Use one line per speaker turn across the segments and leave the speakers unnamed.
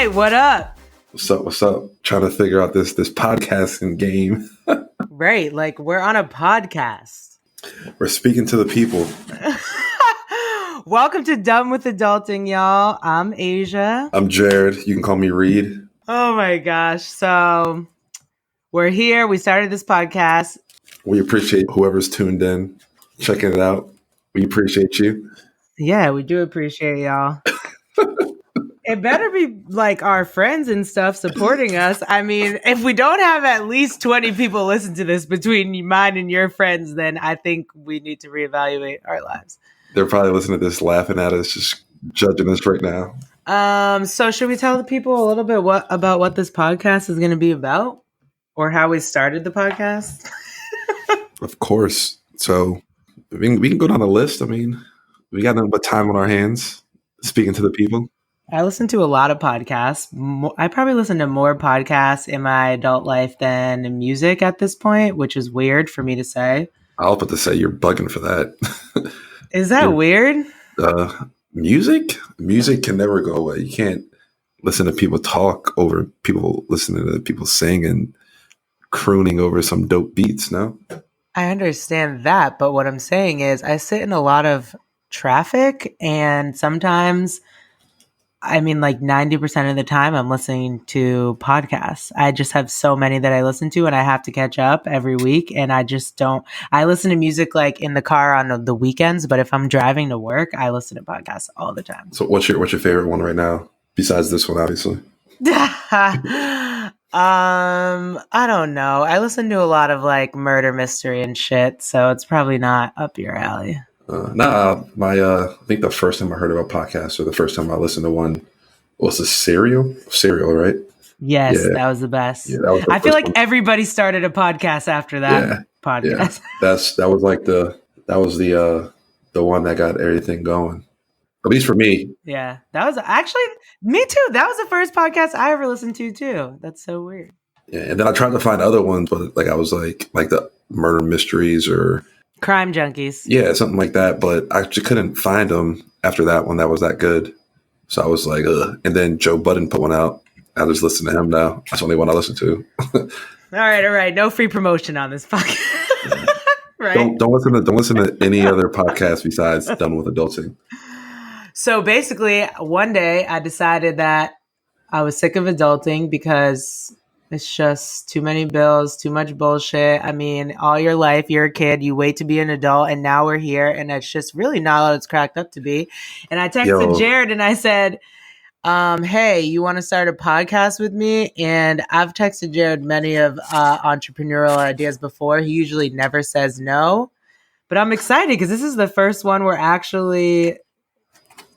right, what up?
What's up? What's up? Trying to figure out this podcasting game.
Right, like we're on a podcast.
We're speaking to the people.
Welcome to Done with Adulting, y'all. I'm Asia.
I'm Jared. You can call me Reed.
Oh my gosh. So we're here. We started this podcast.
We appreciate whoever's tuned in, checking it out. We appreciate you.
Yeah, we do appreciate y'all. It better be like our friends and stuff supporting us. I mean, if we don't have at least 20 people listen to this between mine and your friends, then I think we need to reevaluate our lives.
They're probably listening to this, laughing at us, just judging us right now.
So should we tell the people a little bit about what this podcast is going to be about, or how we started the podcast?
Of course. So we can go down the list. I mean, we got nothing but time on our hands, speaking to the people.
I listen to a lot of podcasts. I probably listen to more podcasts in my adult life than music at this point, which is weird for me to say.
I'll put to say you're bugging for that.
Is that weird?
Music can never go away. You can't listen to people talk over people listening to people sing and crooning over some dope beats. No,
I understand that, but what I'm saying is I sit in a lot of traffic, and sometimes, I mean, like 90% of the time I'm listening to podcasts. I just have so many that I listen to, and I have to catch up every week. And I just don't, I listen to music like in the car on the weekends, but if I'm driving to work, I listen to podcasts all the time.
So what's your favorite one right now? Besides this one, obviously.
I don't know. I listen to a lot of like murder mystery and shit, so it's probably not up your alley.
I think the first time I heard about podcasts, or the first time I listened to one, was a Serial, right?
Yes, yeah. That was the best. Yeah, that was I feel like one. Everybody started a podcast after that podcast.
Yeah. That was the one that got everything going. At least for me.
Yeah, that was actually me too. That was the first podcast I ever listened to too. That's so weird.
Yeah, and then I tried to find other ones, but like I was like the murder mysteries or
Crime Junkies.
Yeah, something like that. But I just couldn't find them after that one that was that good. So I was like, ugh. And then Joe Budden put one out. I just listen to him now. That's the only one I listen to.
All right. No free promotion on this podcast.
Yeah. Right? Don't listen to any other podcast besides Done with Adulting.
So basically, one day I decided that I was sick of adulting because it's just too many bills, too much bullshit. I mean, all your life, you're a kid, you wait to be an adult, and now we're here, and it's just really not what it's cracked up to be. And I texted Jared, and I said, hey, you want to start a podcast with me? And I've texted Jared many of entrepreneurial ideas before. He usually never says no. But I'm excited because this is the first one we're actually,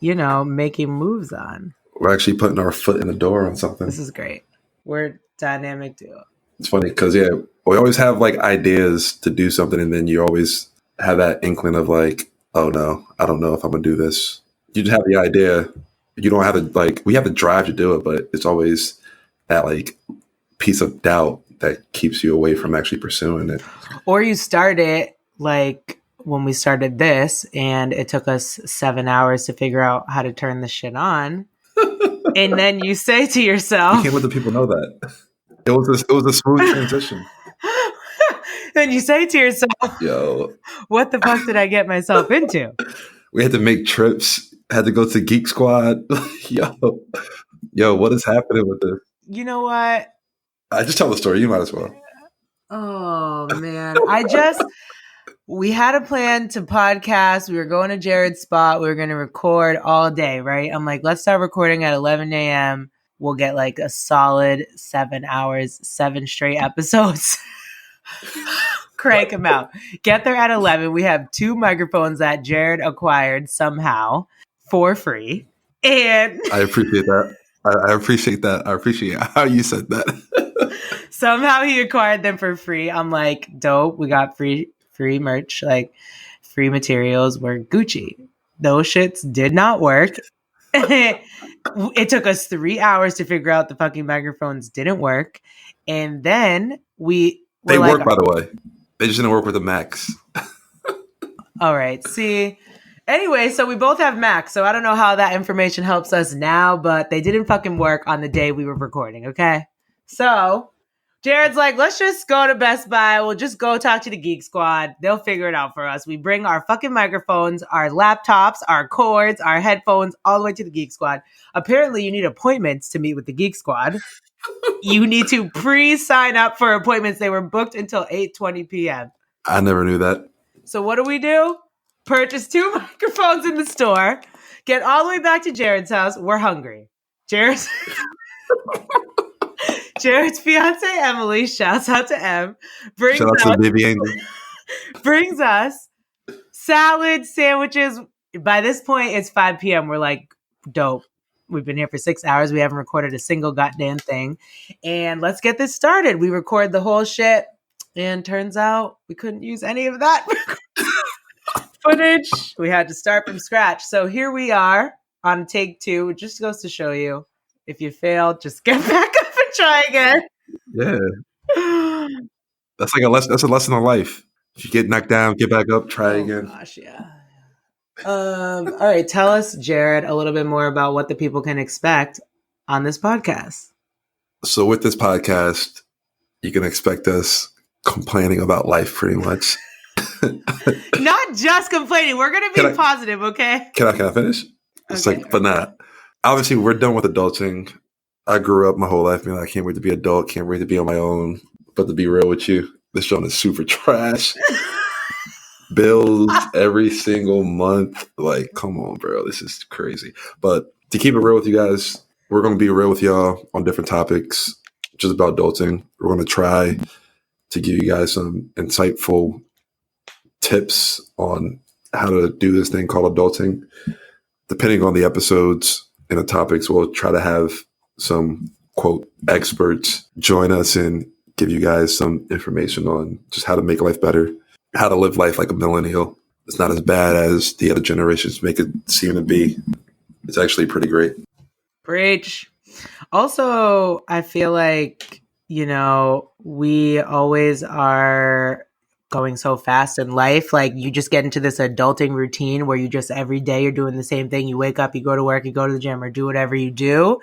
making moves on.
We're actually putting our foot in the door on something.
This is great. We're dynamic duo.
It's funny because we always have like ideas to do something, and then you always have that inkling of like, oh no, I don't know if I'm gonna do this. You just have the idea. You don't have to we have the drive to do it, but it's always that like piece of doubt that keeps you away from actually pursuing it.
Or you start it like when we started this, and it took us 7 hours to figure out how to turn the shit on. And then you say to yourself,
you can't let the people know that. It was a smooth transition.
Then you say to yourself, yo, what the fuck did I get myself into?
We had to make trips, had to go to Geek Squad. Yo, what is happening with this?
You know what?
I just tell the story. You might as well.
Oh, man. We had a plan to podcast. We were going to Jared's spot. We were going to record all day, right? I'm like, let's start recording at 11 a.m. We'll get like a solid 7 hours, 7 straight episodes. Crank them out. Get there at 11. We have 2 microphones that Jared acquired somehow for free. And
I appreciate that. I appreciate that. I appreciate how you said that.
Somehow he acquired them for free. I'm like, dope. We got free merch, like free materials. We're Gucci. Those shits did not work. It took us 3 hours to figure out the fucking microphones didn't work. And then they
work, by the way. They just didn't work with the Macs.
All right. See, Anyway, so we both have Macs, so I don't know how that information helps us now, but they didn't fucking work on the day we were recording, okay? So Jared's like, let's just go to Best Buy. We'll just go talk to the Geek Squad. They'll figure it out for us. We bring our fucking microphones, our laptops, our cords, our headphones, all the way to the Geek Squad. Apparently, you need appointments to meet with the Geek Squad. You need to pre-sign up for appointments. They were booked until 8:20 p.m.
I never knew that.
So what do? Purchase 2 microphones in the store. Get all the way back to Jared's house. We're hungry. Jared's fiance Emily, shouts out to Em, brings us salad, sandwiches. By this point, it's 5 p.m. We're like, dope. We've been here for 6 hours. We haven't recorded a single goddamn thing. And let's get this started. We record the whole shit. And turns out we couldn't use any of that footage. We had to start from scratch. So here we are on take 2. It just goes to show you, if you failed, just get back up and try again.
Yeah. That's like a lesson. That's a lesson in life. If you get knocked down, get back up, try again.
Gosh, yeah. All right. Tell us, Jared, a little bit more about what the people can expect on this podcast.
So with this podcast, you can expect us complaining about life pretty much.
Not just complaining. We're going to be positive, okay?
Can I finish? It's
okay.
like, but not. Obviously, we're done with adulting. I grew up my whole life being like, I can't wait to be an adult, can't wait to be on my own. But to be real with you, this show is super trash. Bills every single month. Like, come on, bro. This is crazy. But to keep it real with you guys, we're going to be real with y'all on different topics, just about adulting. We're going to try to give you guys some insightful tips on how to do this thing called adulting. Depending on the episodes and the topics, we'll try to have some, quote, experts join us and give you guys some information on just how to make life better, how to live life like a millennial. It's not as bad as the other generations make it seem to be. It's actually pretty great.
Preach. Also, I feel like, we always are going so fast in life. Like, you just get into this adulting routine where you just every day you're doing the same thing. You wake up, you go to work, you go to the gym, or do whatever you do.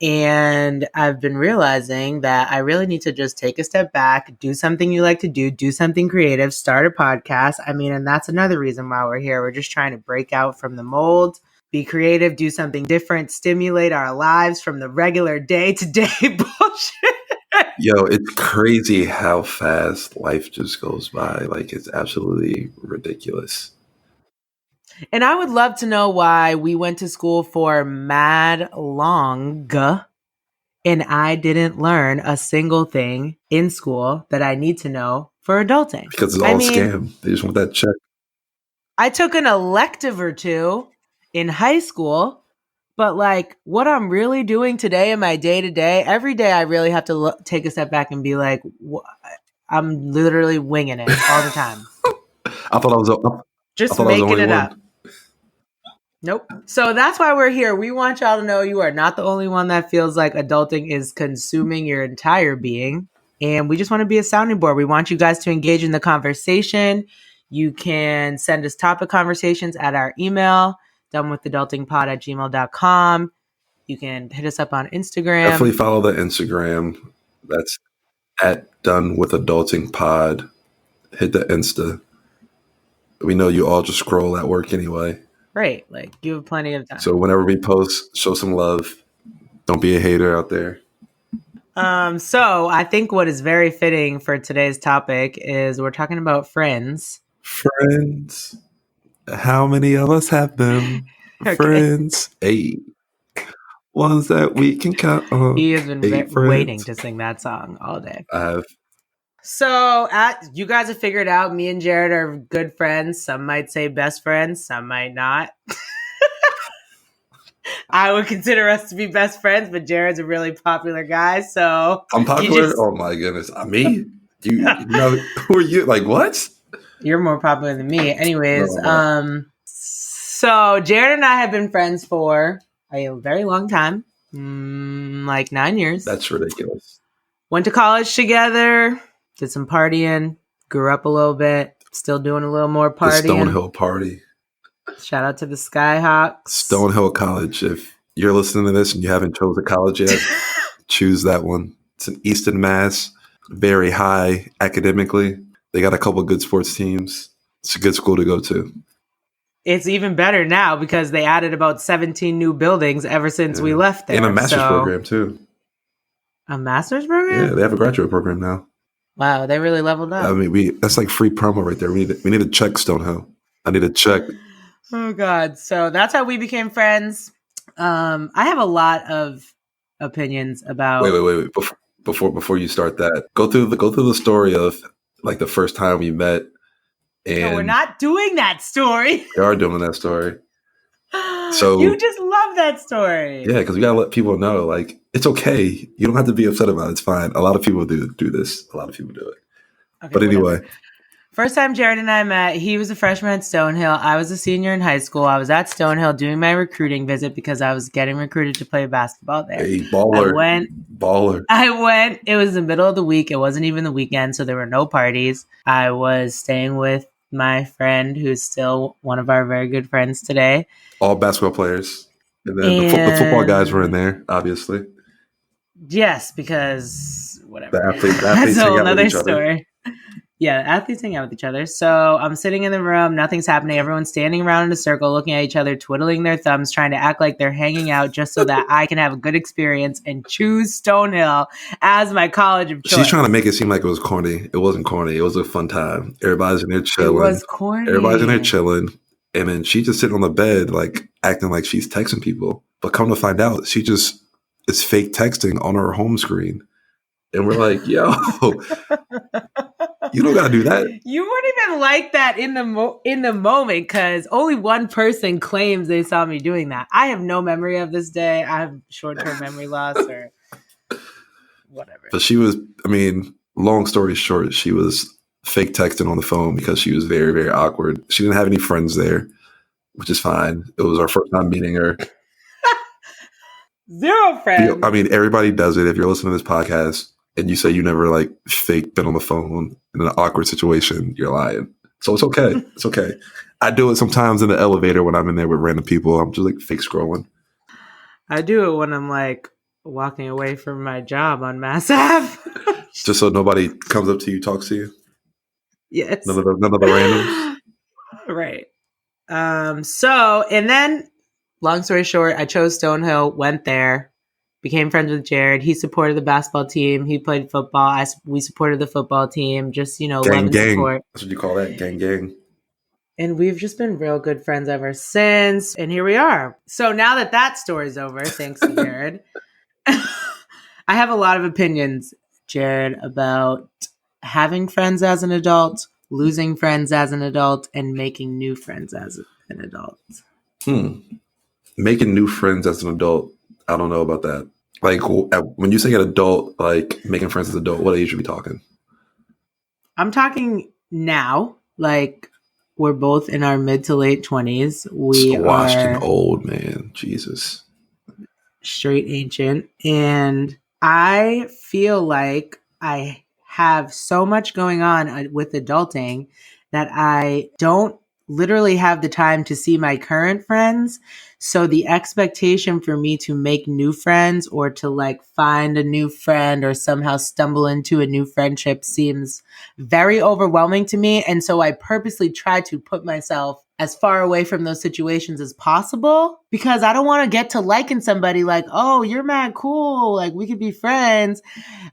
And I've been realizing that I really need to just take a step back, do something you like to do something creative, start a podcast. And that's another reason why we're here. We're just trying to break out from the mold, be creative, do something different, stimulate our lives from the regular day-to-day bullshit.
Yo, it's crazy how fast life just goes by. Like, it's absolutely ridiculous.
And I would love to know why we went to school for mad long and I didn't learn a single thing in school that I need to know for adulting.
Because it's all a scam. They just want that check.
I took an elective or two in high school, but like what I'm really doing today in my day-to-day, every day I really have to take a step back and be like, I'm literally winging it all the time.
I thought I was
just making it up. Nope. So that's why we're here. We want y'all to know you are not the only one that feels like adulting is consuming your entire being. And we just want to be a sounding board. We want you guys to engage in the conversation. You can send us topic conversations at our email, donewithadultingpod@gmail.com. You can hit us up on Instagram.
Definitely follow the Instagram. That's at donewithadultingpod. Hit the Insta. We know you all just scroll at work anyway.
Right. Like, you have plenty of time.
So whenever we post, show some love. Don't be a hater out there.
So I think what is very fitting for today's topic is we're talking about friends.
Friends. How many of us have them? Okay. Friends. 8. Ones that we can count on.
He has been waiting to sing that song all day.
I have.
So you guys have figured out me and Jared are good friends. Some might say best friends. Some might not. I would consider us to be best friends, but Jared's a really popular guy. So
I'm popular? Oh my goodness. Me? You know, who are you? Like, what?
You're more popular than me. Anyways, so Jared and I have been friends for a very long time. Like 9 years.
That's ridiculous.
Went to college together. Did some partying, grew up a little bit, still doing a little more partying.
The Stonehill party.
Shout out to the Skyhawks.
Stonehill College. If you're listening to this and you haven't chosen a college yet, choose that one. It's in Easton, Mass. Very high academically. They got a couple good sports teams. It's a good school to go to.
It's even better now because they added about 17 new buildings ever since we left there.
And a master's program, too.
A master's program?
Yeah, they have a graduate program now.
Wow, they really leveled up.
I mean, that's like free promo right there. We need to check Stonehill. I need to check.
Oh, God. So that's how we became friends. I have a lot of opinions about...
Wait. Before you start that, go through the story of like the first time we met. And
no, we're not doing that story.
We are doing that story. So
you just love that story.
Yeah, because we gotta let people know, like, it's okay. You don't have to be upset about it. It's fine. A lot of people do this. A lot of people do it. Okay, but anyway. Whatever.
First time Jared and I met, he was a freshman at Stonehill. I was a senior in high school. I was at Stonehill doing my recruiting visit because I was getting recruited to play basketball there.
Hey, baller.
I went. It was the middle of the week. It wasn't even the weekend, so there were no parties. I was staying with my friend, who's still one of our very good friends today.
All basketball players. And then the football guys were in there, obviously.
Yes, because whatever.
The athletes
That's a whole other story. Yeah, athletes hang out with each other. So I'm sitting in the room, nothing's happening. Everyone's standing around in a circle, looking at each other, twiddling their thumbs, trying to act like they're hanging out just so that I can have a good experience and choose Stonehill as my college of choice.
She's trying to make it seem like it was corny. It wasn't corny. It was a fun time. Everybody's in there chilling.
It was corny.
Everybody's in there chilling. And then she's just sitting on the bed, like, acting like she's texting people. But come to find out, she just is fake texting on her home screen. And we're like, yo, you don't got to do that.
You weren't even like that in the moment because only one person claims they saw me doing that. I have no memory of this day. I have short-term memory loss or whatever.
But she was, I mean, long story short, she was fake texting on the phone because she was very, very awkward. She didn't have any friends there, which is fine. It was our first time meeting her.
Zero friends.
I mean, everybody does it. If you're listening to this podcast and you say you never like fake been on the phone in an awkward situation, you're lying. So it's okay. It's okay. I do it sometimes in the elevator when I'm in there with random people. I'm just like fake scrolling.
I do it when I'm like walking away from my job on Mass Ave.
Just so nobody comes up to you, talks to you.
Yes.
None of the randoms.
Right. So, and then long story short, I chose Stonehill, went there, became friends with Jared. He supported the basketball team. He played football. We supported the football team. Just, you know,
gang.
Support.
That's what you call that, gang.
And we've just been real good friends ever since. And here we are. So now that story's over, thanks to Jared, I have a lot of opinions, Jared, about having friends as an adult, losing friends as an adult, and making new friends as an adult.
Making new friends as an adult, I don't know about that. Like, when you say an adult, like making friends as an adult, what age are we talking?
I'm talking now. Like, we're both in our mid to late 20s. We
Squashed
are
and old, man. Jesus.
Straight ancient. And I feel like I have so much going on with adulting that I don't literally have the time to see my current friends. So the expectation for me to make new friends or to like find a new friend or somehow stumble into a new friendship seems very overwhelming to me. And so I purposely try to put myself as far away from those situations as possible because I don't want to get to liking somebody like, oh, you're mad cool. Like we could be friends.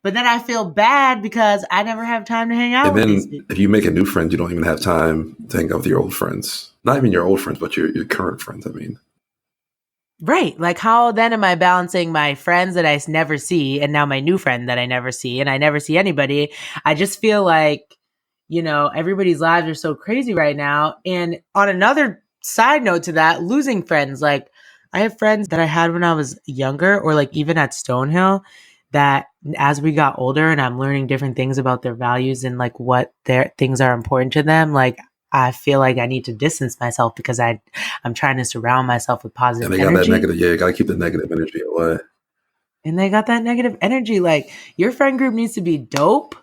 But then I feel bad because I never have time to hang out with these people.
If you make a new friend, you don't even have time to hang out with your old friends. Not even your old friends, but your current friends, I mean.
Right. Like how then am I balancing my friends that I never see and now my new friend that I never see and I never see anybody? I just feel like, you know, everybody's lives are so crazy right now. And on another side note to that, losing friends, like I have friends that I had when I was younger or like even at Stonehill that as we got older and I'm learning different things about their values and like what their things are important to them, like I feel like I need to distance myself because I'm trying to surround myself with positive energy.
And they got that negative, you got to keep the negative energy away.
And they got that negative energy. Like your friend group needs to be dope,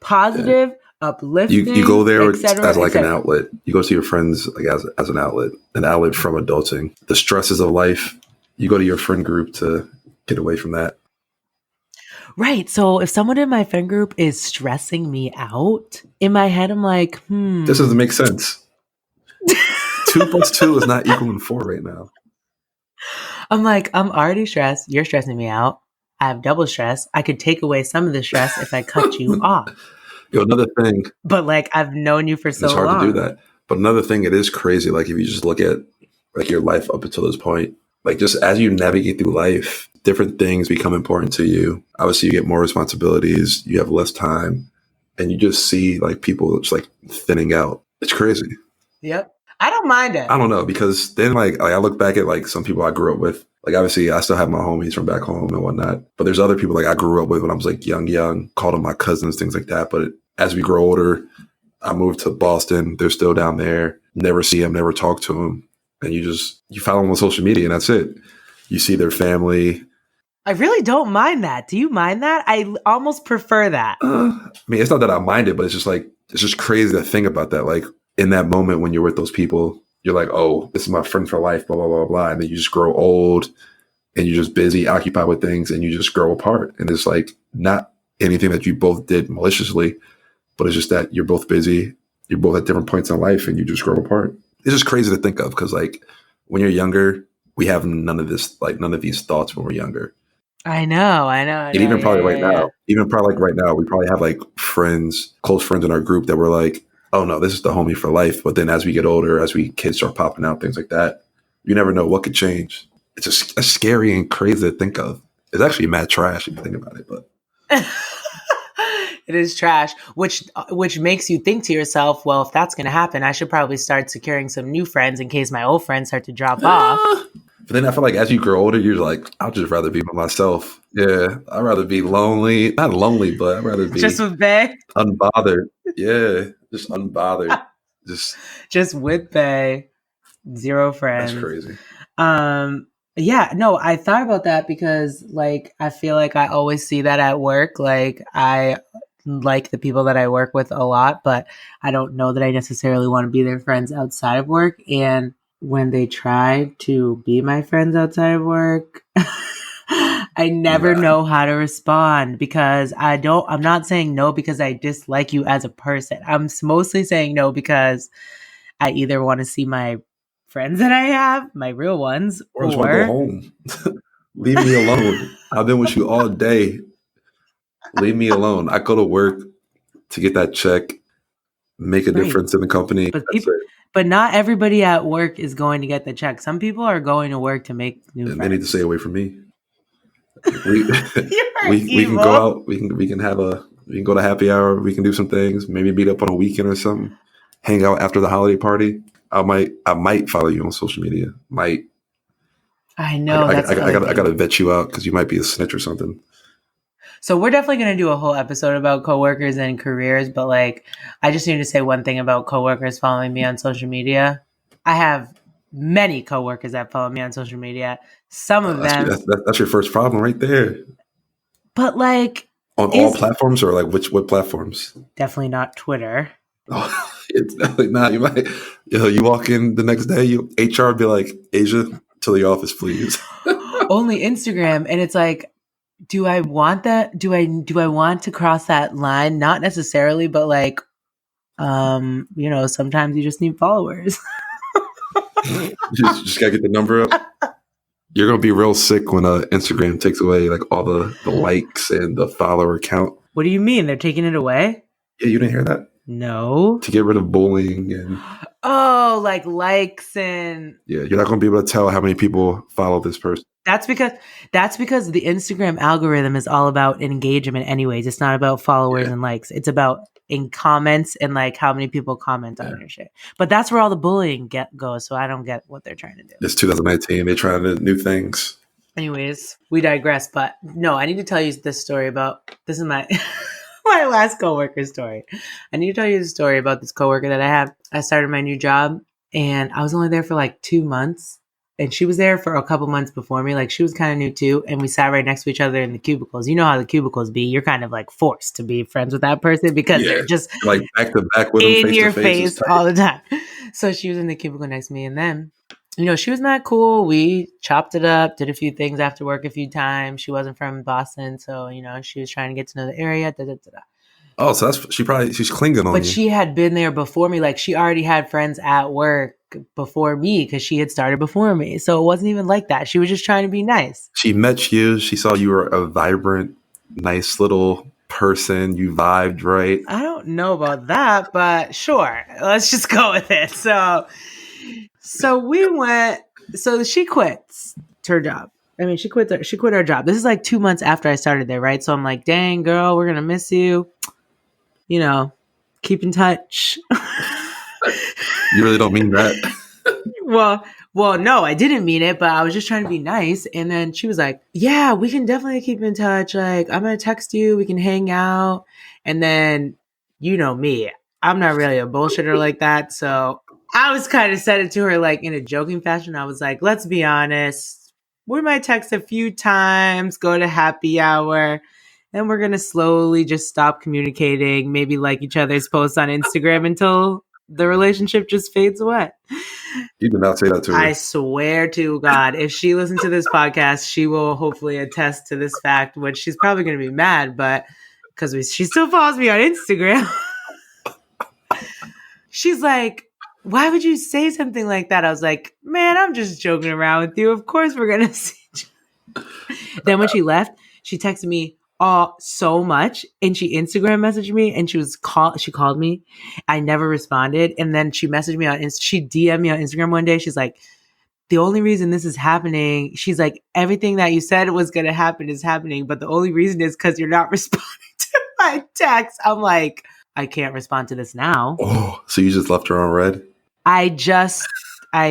positive, uplifting,
You go there
etc.,
as like an
etc.
outlet. You go see your friends like as an outlet from adulting. The stresses of life. You go to your friend group to get away from that.
Right. So if someone in my friend group is stressing me out, in my head, I'm like,
This doesn't make sense. 2 + 2 is not equaling 4 right now.
I'm like, I'm already stressed. You're stressing me out. I have double stress. I could take away some of the stress if I cut you off.
Yo, another thing,
But like, I've known you for
it's
so
hard to do
long.
that. But another thing, it is crazy. Like if you just look at like your life up until this point, like just as you navigate through life, different things become important to you. Obviously, you get more responsibilities. You have less time, and you just see like people just like thinning out. It's crazy.
Yep. I don't mind it.
I don't know because then like I look back at like some people I grew up with. Like obviously I still have my homies from back home and whatnot. But there's other people like I grew up with when I was like young, called them my cousins, things like that. But as we grow older, I moved to Boston. They're still down there. Never see them, never talk to them. And you follow them on social media and that's it. You see their family.
I really don't mind that. Do you mind that? I almost prefer that.
I mean, it's not that I mind it, but it's just crazy to think about that. Like in that moment when you're with those people, you're like, oh, this is my friend for life, blah, blah, blah, blah. And then you just grow old and you're just busy, occupied with things, and you just grow apart. And it's like not anything that you both did maliciously, but it's just that you're both busy. You're both at different points in life and you just grow apart. It's just crazy to think of because like when you're younger, we have none of these thoughts when we're younger.
I know.
And even probably right now, we probably have like friends, close friends in our group that were like, oh no, this is the homie for life. But then as we get older, kids start popping out, things like that, you never know what could change. It's just scary and crazy to think of. It's actually mad trash if you think about it, but
It is trash, which makes you think to yourself, well, if that's going to happen, I should probably start securing some new friends in case my old friends start to drop off.
But then I feel like as you grow older, you're like, I'd just rather be by myself. Yeah, I'd rather be lonely. Not lonely, but I'd rather be
just with Bay.
Unbothered. Yeah, just unbothered.
Just with Bay. Zero friends.
That's crazy.
Yeah, no, I thought about that because like I feel like I always see that at work. Like I like the people that I work with a lot, but I don't know that I necessarily want to be their friends outside of work. And when they try to be my friends outside of work, I never know how to respond because I'm not saying no because I dislike you as a person. I'm mostly saying no because I either want to see my friends that I have, my real ones,
or I just want to go home. Leave me alone. I've been with you all day. Leave me alone. I go to work to get that check, make a difference in the company.
But not everybody at work is going to get the check. Some people are going to work to make new friends.
They need to stay away from me. We can go out. We can go to happy hour. We can do some things. Maybe meet up on a weekend or something. Hang out after the holiday party. I might follow you on social media. Might.
I know.
I gotta vet you out because you might be a snitch or something.
So we're definitely going to do a whole episode about coworkers and careers, but like, I just need to say one thing about coworkers following me on social media. I have many coworkers that follow me on social media. Some of them.
That's your first problem right there.
But like.
On all platforms or like what platforms?
Definitely not Twitter.
Oh, it's definitely not. You walk in the next day, HR be like, Asia, to the office, please.
Only Instagram. And it's like, do I want that? Do I want to cross that line? Not necessarily, but like, sometimes you just need followers.
just gotta get the number up. You're gonna be real sick when Instagram takes away like all the likes and the follower count.
What do you mean? They're taking it away?
Yeah, you didn't hear that?
No.
To get rid of bullying and
like likes and
you're not gonna be able to tell how many people follow this person.
That's because the Instagram algorithm is all about engagement anyways. It's not about followers and likes. It's about in comments and like how many people comment on your shit. But that's where all the bullying goes. So I don't get what they're trying to do.
It's 2019. They're trying to do new things.
Anyways, we digress. But no, I need to tell you this story this is my my last coworker story. I need to tell you the story about this coworker that I have. I started my new job and I was only there for like 2 months. and she was there for a couple months before me. Like she was kind of new too. And we sat right next to each other in the cubicles. You know how the cubicles be. You're kind of like forced to be friends with that person because
Yeah.
they're just
Like back to back with them
in
face to
your
face is
face
tight.
all the time. So she was in the cubicle next to me. And then, you know, she was not cool. We chopped it up, did a few things after work a few times. She wasn't from Boston. So, you know, she was trying to get to know the area. Da, da, da, da.
Oh, so she's clinging on
But
you.
she had been there before me. Like she already had friends at work before me because she had started before me. So it wasn't even like that. She was just trying to be nice.
She met you. She saw you were a vibrant, nice little person. You vibed right.
I don't know about that, but sure. Let's just go with it. So we went. So she quits her job. I mean, she quit her job. This is like 2 months after I started there, right? So I'm like, dang, girl, we're gonna miss you. You know, keep in touch.
You really don't mean that.
Well, no, I didn't mean it, but I was just trying to be nice. And then she was like, yeah, we can definitely keep in touch. Like, I'm going to text you. We can hang out. And then, you know me, I'm not really a bullshitter like that. So I was kind of said it to her like in a joking fashion. I was like, let's be honest. We might text a few times, go to happy hour. Then we're going to slowly just stop communicating, maybe like each other's posts on Instagram until the relationship just fades away.
You did not say that to her.
I swear to God, if she listens to this podcast, she will hopefully attest to this fact, which she's probably going to be mad, but because she still follows me on Instagram. She's like, why would you say something like that? I was like, man, I'm just joking around with you. Of course we're going to see each other. Then when she left, she texted me so much, and she Instagram messaged me, and she called me. I never responded, and then she messaged me she DM'd me on Instagram one day. She's like, the only reason this is happening, she's like, everything that you said was going to happen is happening, but the only reason is because you're not responding to my text. I'm like, I can't respond to this now.
Oh, so you just left her on red?
I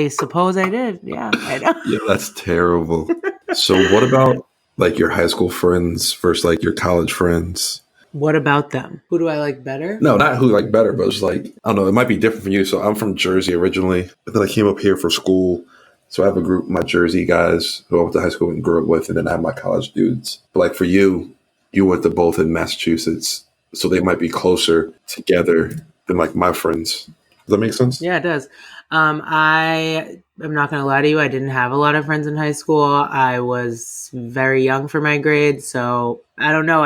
suppose I did. Yeah, I know.
Yeah, that's terrible. So what about like your high school friends versus like your college friends?
What about them? Who do I like better?
No, not who like better, but it's like, I don't know, it might be different for you. So I'm from Jersey originally, but then I came up here for school. So I have a group, my Jersey guys who I went to high school and grew up with, and then I have my college dudes. But like for you, you went to both in Massachusetts, so they might be closer together than like my friends. Does that make sense?
Yeah, it does. I am not going to lie to you. I didn't have a lot of friends in high school. I was very young for my grade. So I don't know.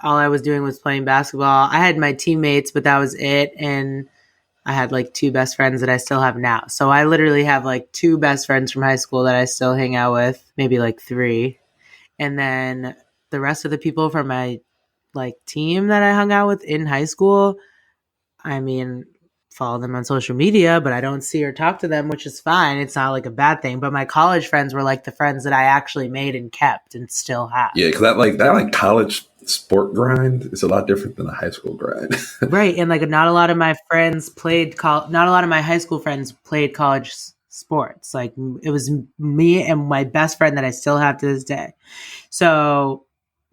All I was doing was playing basketball. I had my teammates, but that was it. And I had like 2 best friends that I still have now. So I literally have like 2 best friends from high school that I still hang out with, maybe like 3. And then the rest of the people from my like team that I hung out with in high school, I mean, follow them on social media, but I don't see or talk to them, which is fine. It's not like a bad thing. But my college friends were like the friends that I actually made and kept and still have.
Yeah, because that college sport grind is a lot different than a high school grind.
Right. And like not a lot of my friends not a lot of my high school friends played college sports. Like it was me and my best friend that I still have to this day. So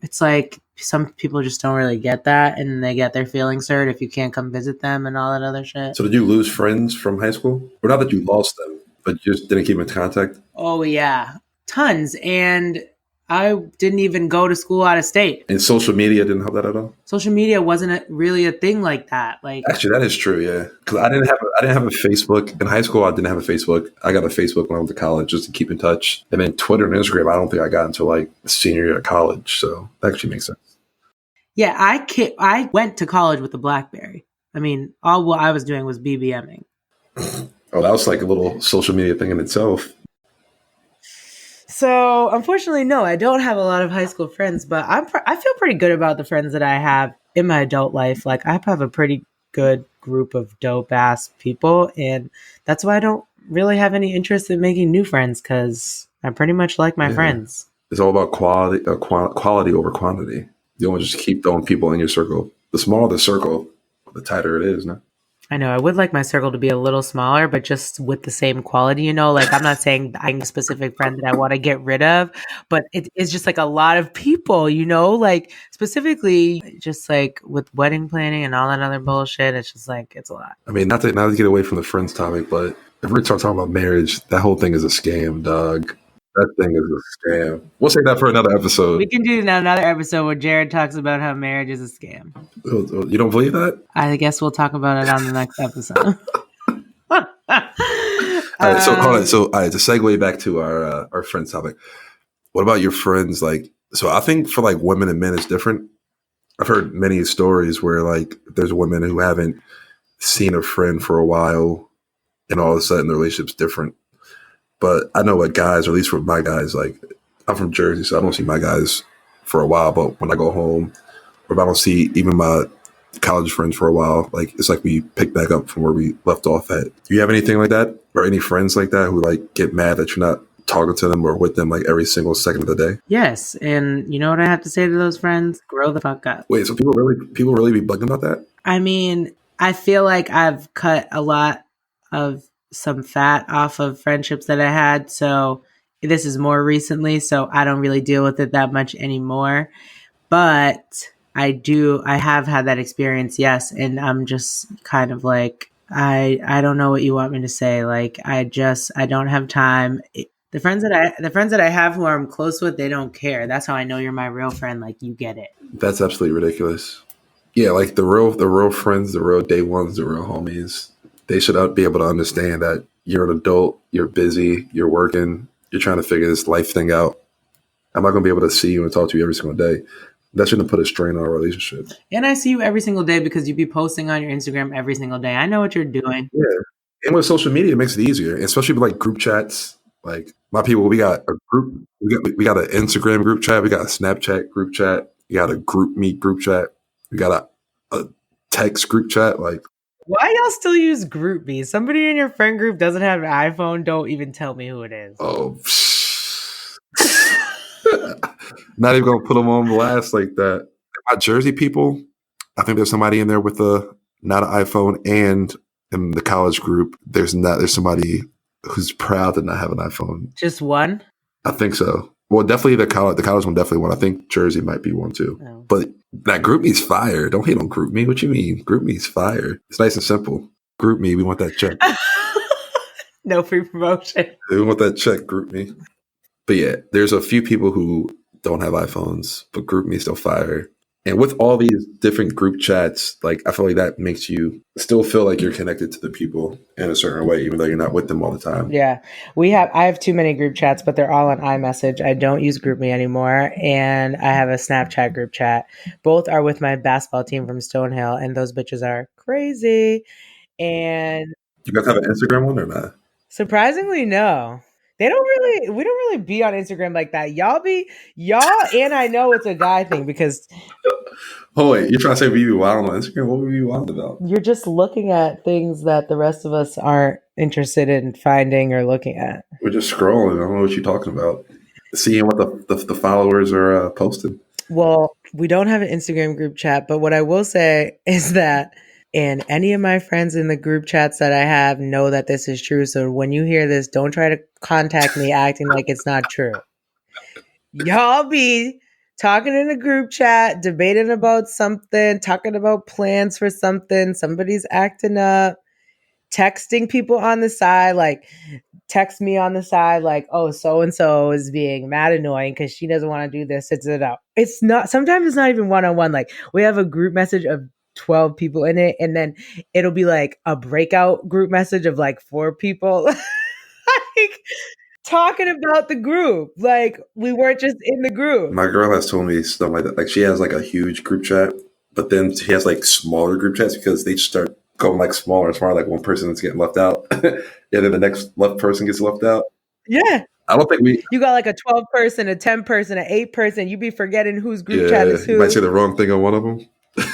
it's like some people just don't really get that, and they get their feelings hurt if you can't come visit them and all that other shit.
So did you lose friends from high school? Or not that you lost them, but you just didn't keep in contact?
Oh, yeah. Tons. And I didn't even go to school out of state.
And social media didn't help that at all?
Social media wasn't really a thing like that. Like,
actually, that is true, yeah. Because I didn't have a Facebook in high school. I didn't have a Facebook. I got a Facebook when I went to college just to keep in touch. And then Twitter and Instagram, I don't think I got until like senior year of college. So that actually makes sense.
Yeah, I went to college with a BlackBerry. I mean, all what I was doing was BBMing.
Oh, that was like a little social media thing in itself.
So, unfortunately, no, I don't have a lot of high school friends, but I feel pretty good about the friends that I have in my adult life. Like, I have a pretty good group of dope-ass people, and that's why I don't really have any interest in making new friends, because I pretty much like my friends.
It's all about quality over quantity. You don't want to just keep throwing people in your circle. The smaller the circle, the tighter it is, no?
I know. I would like my circle to be a little smaller, but just with the same quality, you know? Like, I'm not saying I'm a specific friend that I want to get rid of, but it's just like a lot of people, you know? Like, specifically, just like with wedding planning and all that other bullshit, it's just like, it's a lot.
I mean, not to get away from the friends topic, but If we start talking about marriage, that whole thing is a scam, dog. That thing is a scam. We'll save that for another
We
episode.
can do another episode where Jared talks about how marriage is a scam.
You don't believe that?
I guess we'll talk about it on the next episode.
All right, so hold on. So, all right, to segue back to our friends topic. What about your friends? Like, so I think for like women and men, it's different. I've heard many stories where like there's women who haven't seen a friend for a while, and all of a sudden the relationship's different. But I know what guys, or at least for my guys, like I'm from Jersey, so I don't see my guys for a while. But when I go home, or if I don't see even my college friends for a while, like it's like we pick back up from where we left off at. Do you have anything like that, or any friends like that who like get mad that you're not talking to them or with them like every single second of the day?
Yes, and you know what I have to say to those friends? Grow the fuck up.
Wait, so people really be bugging about that?
I mean, I feel like I've cut a lot of some fat off of friendships that I had, so this is more recently, so I don't really deal with it that much anymore. But I have had that experience, yes, and I'm just kind of like, I don't know what you want me to say. Like, I don't have time. The friends that I have who I'm close with, they don't care. That's how I know you're my real friend. Like, you get it.
That's absolutely ridiculous. Yeah, like the real friends, the real day ones, the real homies, they should be able to understand that you're an adult, you're busy, you're working, you're trying to figure this life thing out. I'm not going to be able to see you and talk to you every single day. That shouldn't put a strain on our relationship.
And I see you every single day because you be posting on your Instagram every single day. I know what you're doing.
Yeah. And with social media, it makes it easier, especially with like group chats. Like my people, we got a group, we got an Instagram group chat, we got a Snapchat group chat, we got a group meet group chat, we got a text group chat. Like,
why y'all still use GroupMe? Somebody in your friend group doesn't have an iPhone. Don't even tell me who it is.
oh, not even gonna put them on blast like that. My Jersey people, I think there's somebody in there with not an iPhone, and in the college group, there's somebody who's proud to not have an iPhone.
Just one?
I think so. Well, definitely the college one, definitely one. I think Jersey might be one too.
Oh.
But that GroupMe's fire. Don't hate on GroupMe. What you mean? GroupMe's fire. It's nice and simple. GroupMe, we want that check.
No free promotion.
We want that check, GroupMe. But yeah, there's a few people who don't have iPhones, but GroupMe's still fire. And with all these different group chats, like I feel like that makes you still feel like you're connected to the people in a certain way, even though you're not with them all the time.
Yeah. I have too many group chats, but they're all on iMessage. I don't use GroupMe anymore. And I have a Snapchat group chat. Both are with my basketball team from Stonehill, and those bitches are crazy. And
you guys have an Instagram one or not?
Surprisingly, no. We don't really be on Instagram like that. Y'all, and I know it's a guy thing because.
Oh wait, you're trying to say we be wild on Instagram? What would we be wild about?
You're just looking at things that the rest of us aren't interested in finding or looking at.
We're just scrolling. I don't know what you're talking about. Seeing what the followers are posting.
Well, we don't have an Instagram group chat, but what I will say is that. And any of my friends in the group chats that I have know that this is true. So when you hear this, don't try to contact me acting like it's not true. Y'all be talking in a group chat, debating about something, talking about plans for something. Somebody's acting up, texting people on the side, like text me on the side, like, oh, so-and-so is being mad annoying because she doesn't want to do this. It's not, sometimes it's not even one-on-one. Like we have a group message of 12 people in it, and then it'll be like a breakout group message of like 4 people like talking about the group, like we weren't just in the group.
My girl has told me stuff like that. Like she has like a huge group chat, but then she has like smaller group chats because they just start going like smaller and smaller. Like one person is getting left out and then the next left person gets left out.
Yeah,
I don't think you
got like a 12 person, a 10 person, an 8 person. You be forgetting whose group chat is who.
You might say the wrong thing on one of them.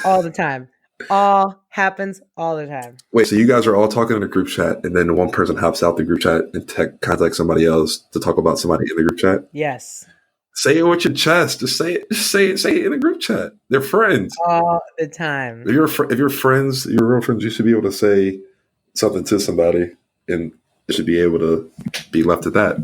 All the time. All happens all the time.
Wait, so you guys are all talking in a group chat, and then one person hops out the group chat and contact somebody else to talk about somebody in the group chat?
Yes.
Say it with your chest. Just say it. Just say it in a group chat. They're friends
all the time.
If you're friends, your real friends, you should be able to say something to somebody, and it should be able to be left at that.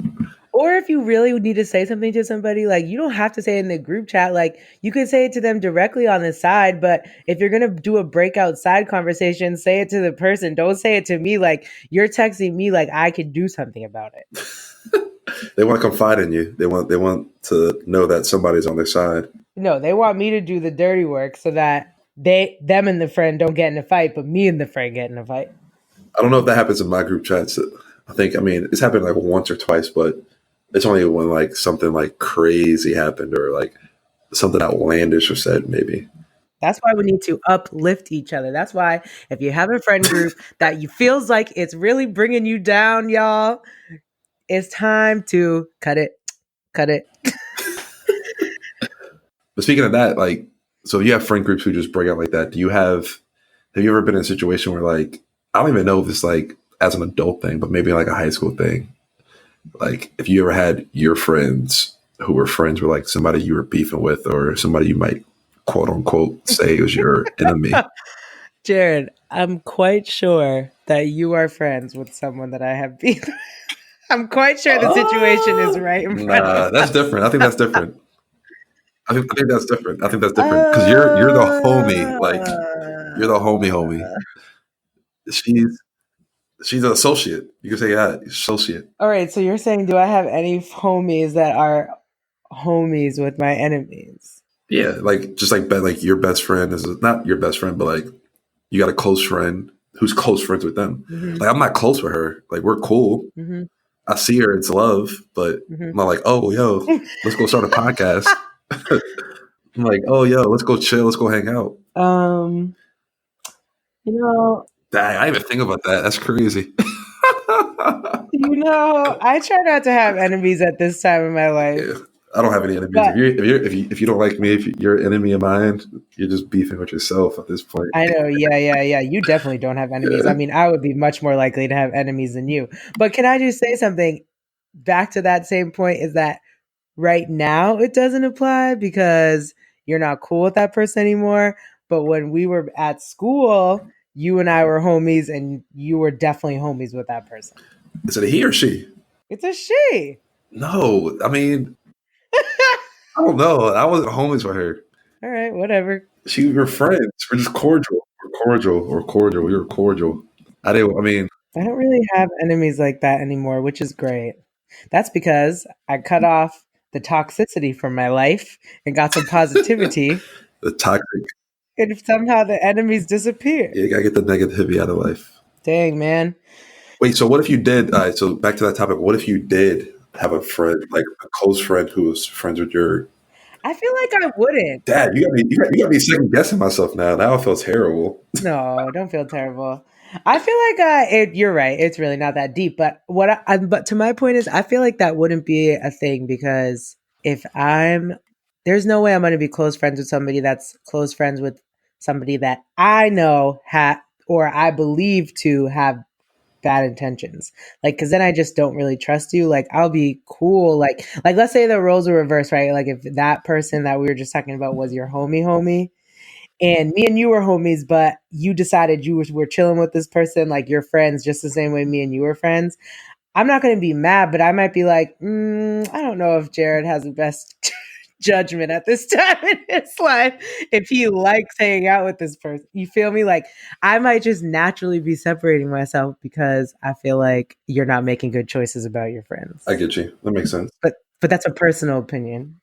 Or if you really need to say something to somebody, like you don't have to say it in the group chat. Like you could say it to them directly on the side. But if you're gonna do a breakout side conversation, say it to the person. Don't say it to me like you're texting me like I could do something about it.
They want to confide in you. They want to know that somebody's on their side.
No, they want me to do the dirty work so that them and the friend don't get in a fight, but me and the friend get in a fight.
I don't know if that happens in my group chats. I mean, it's happened like once or twice, but it's only when like something like crazy happened or like something outlandish was said, maybe.
That's why we need to uplift each other. That's why if you have a friend group that you feels like it's really bringing you down, y'all, it's time to cut it. Cut it.
But speaking of that, like, so you have friend groups who just break out like that. Have you ever been in a situation where like, I don't even know if it's like as an adult thing, but maybe like a high school thing. Like if you ever had your friends who were friends with like somebody you were beefing with or somebody you might quote unquote say was your enemy.
Jared, I'm quite sure that you are friends with someone that I have beef. I'm quite sure the situation is right in front of us.
That's different. I think that's different. I think that's different. I think that's different because you're the homie. Like you're the homie. She's an associate. You can say that associate.
All right, so you're saying, do I have any homies that are homies with my enemies?
Yeah, like just like your best friend is not your best friend, but like you got a close friend who's close friends with them.
Mm-hmm.
Like I'm not close with her. Like we're cool.
Mm-hmm.
I see her, it's love, but I'm not like, oh yo, let's go start a podcast. I'm like, oh yo, let's go chill, let's go hang out.
You know,
Dang, I didn't even think about that. That's crazy.
I try not to have enemies at this time in my life.
Yeah, I don't have any enemies.
But,
if you don't like me, if you're an enemy of mine, you're just beefing with yourself at this point.
I know, yeah. You definitely don't have enemies.
Yeah.
I mean, I would be much more likely to have enemies than you. But can I just say something back to that same point? Is that right now it doesn't apply because you're not cool with that person anymore. But when we were at school, you and I were homies, and you were definitely homies with that person.
Is it a he or she?
It's a she.
No, I mean, I don't know. I wasn't homies with her.
All right, whatever.
We were friends. We're just cordial. We're cordial. We were cordial. I don't
really have enemies like that anymore, which is great. That's because I cut off the toxicity from my life and got some positivity.
The toxic.
And somehow the enemies disappear.
Yeah, you gotta get the negativity out of life.
Dang, man.
Wait, so what if you did? So back to that topic. What if you did have a friend, like a close friend, who was friends with your?
I feel like I wouldn't.
Dad, you got me second guessing myself now. Now I feel terrible.
No, don't feel terrible. I feel like you're right. It's really not that deep. But but to my point is, I feel like that wouldn't be a thing because there's no way I'm going to be close friends with somebody that's close friends with somebody that I know or I believe to have bad intentions. Like, because then I just don't really trust you. Like, I'll be cool. Like let's say the roles were reversed, right? Like, if that person that we were just talking about was your homie, and me and you were homies, but you decided you were chilling with this person, like you're friends, just the same way me and you were friends. I'm not going to be mad, but I might be like, I don't know if Jared has the best judgment at this time in his life if he likes hanging out with this person. You feel me? Like I might just naturally be separating myself because I feel like you're not making good choices about your friends.
I get you. That makes sense.
But that's a personal opinion.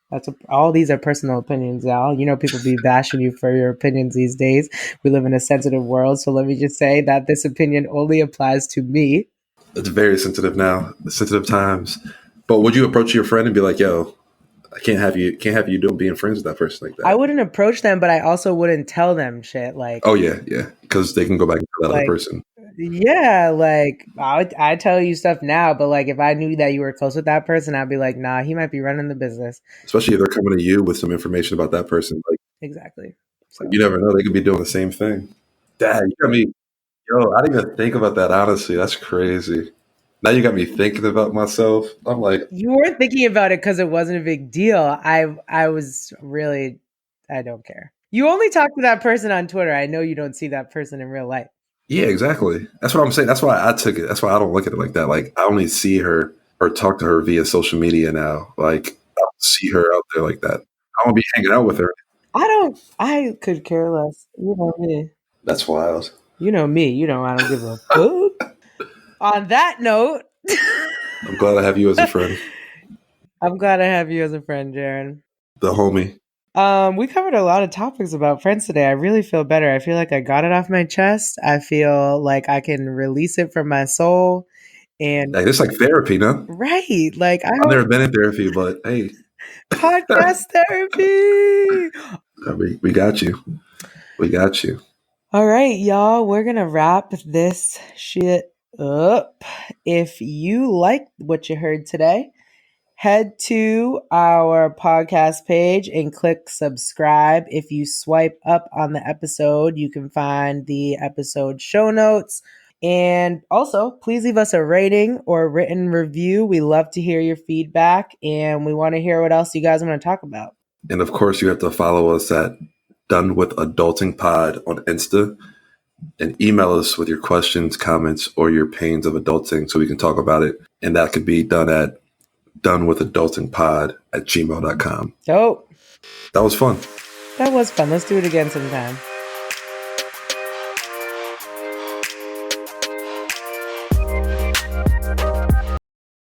All these are personal opinions, y'all. You know, people be bashing you for your opinions these days. We live in a sensitive world, so let me just say that this opinion only applies to me.
It's very sensitive now. Sensitive times. But would you approach your friend and be like, "Yo, I can't have you being friends with that person like that"?
I wouldn't approach them, but I also wouldn't tell them shit like.
Oh yeah, because they can go back to that other person.
Yeah, like I tell you stuff now, but like if I knew that you were close with that person, I'd be like, nah, he might be running the business.
Especially if they're coming to you with some information about that person. Like
exactly.
So. You never know; they could be doing the same thing. Dad, you got me. Yo, I didn't even think about that. Honestly, that's crazy. Now you got me thinking about myself. I'm like,
you weren't thinking about it because it wasn't a big deal. I was really, I don't care. You only talk to that person on Twitter. I know you don't see that person in real life.
Yeah, exactly. That's what I'm saying. That's why I took it. That's why I don't look at it like that. Like I only see her or talk to her via social media now. Like, I don't see her out there like that. I won't be hanging out with her.
I could care less. You know me.
That's wild.
You know me. I don't give a fuck. On that note,
I'm glad I have you as a friend.
I'm glad I have you as a friend, Jaron.
The homie.
We covered a lot of topics about friends today. I really feel better. I feel like I got it off my chest. I feel like I can release it from my soul. And
Like, it's like therapy, no?
right, like
I've never been in therapy, but hey,
podcast therapy.
we got you. We got you.
All right, y'all, we're gonna wrap this shit up. If you liked what you heard today, head to our podcast page and click subscribe. If you swipe up on the episode, you can find the episode show notes. And also, please leave us a rating or written review. We love to hear your feedback, and we want to hear what else you guys want to talk about.
And of course, you have to follow us at donewithadultingpod on Insta, and email us with your questions, comments, or your pains of adulting so we can talk about it. And that could be done at donewithadultingpod@gmail.com.
Dope.
That was fun.
That was fun. Let's do it again sometime.